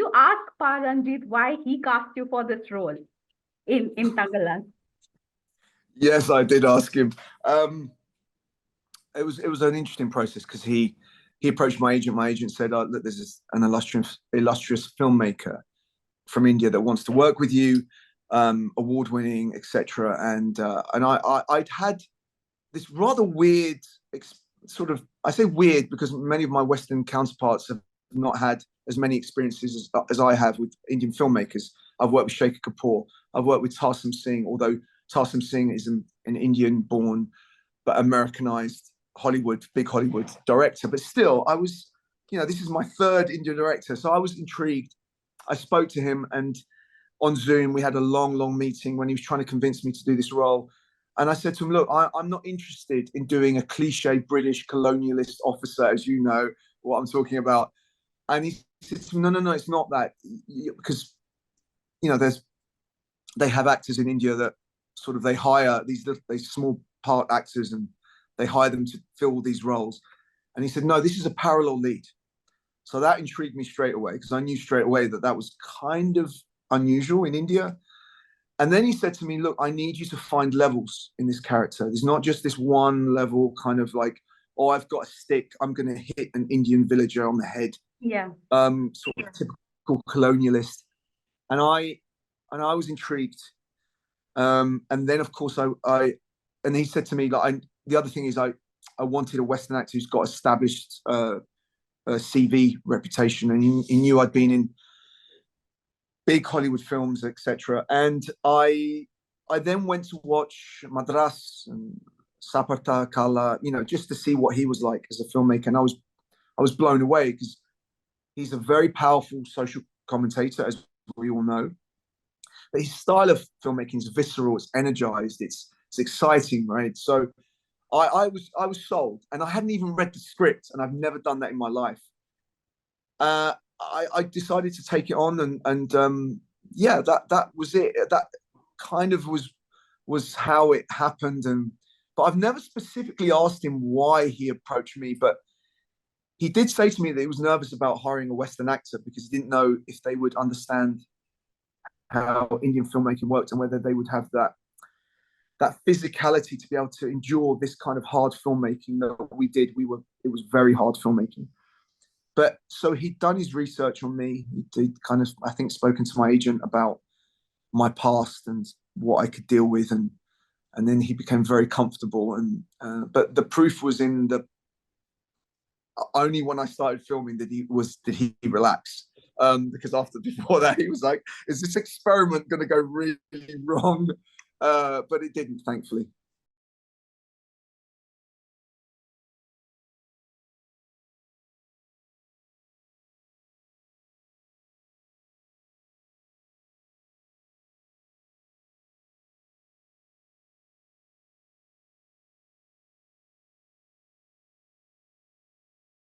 you ask PaRanjith why he cast you for this role in Thangalaan? Yes, I did ask him. It was an interesting process because he approached my agent. My agent said, "Look, there's an illustrious filmmaker from India that wants to work with you, award-winning, etc." And I'd had this rather weird sort of, I say weird because many of my Western counterparts have not had as many experiences as I have with Indian filmmakers. I've worked with Shekhar Kapoor. I've worked with Tarsem Singh, although Tarsem Singh is an Indian-born but Americanized big Hollywood director. But still, I was, this is my third Indian director. So I was intrigued. I spoke to him, and on Zoom, we had a long meeting when he was trying to convince me to do this role. And I said to him, look, I'm not interested in doing a cliche British colonialist officer, as you know what I'm talking about. And he said to me, no, it's not that. Because, they have actors in India that sort of, they hire these small part actors and they hire them to fill these roles. And he said, no, this is a parallel lead. So that intrigued me straight away, because I knew straight away that was kind of unusual in India. And then he said to me, look, I need you to find levels in this character. There's not just this one level kind of like, oh, I've got a stick, I'm going to hit an Indian villager on the head. Yeah. Sort of typical colonialist. And I was intrigued. And then, of course, and he said to me, like, the other thing is I wanted a Western actor who's got established CV reputation. And he knew I'd been in big Hollywood films, etc. And I then went to watch Madras and Saparta Kala, just to see what he was like as a filmmaker. And I was blown away, because he's a very powerful social commentator, as we all know. But his style of filmmaking is visceral, it's energized, it's exciting, right? So I was sold, and I hadn't even read the script, and I've never done that in my life. I decided to take it on, and that was it. That kind of was how it happened. But I've never specifically asked him why he approached me, but he did say to me that he was nervous about hiring a Western actor because he didn't know if they would understand how Indian filmmaking worked and whether they would have that physicality to be able to endure this kind of hard filmmaking that we did. It was very hard filmmaking. But so he'd done his research on me. He'd kind of, I think, spoken to my agent about my past and what I could deal with, and then he became very comfortable. But the proof was in only when I started filming did he relax. Because before that, he was like, "Is this experiment going to go really wrong?" But it didn't, thankfully.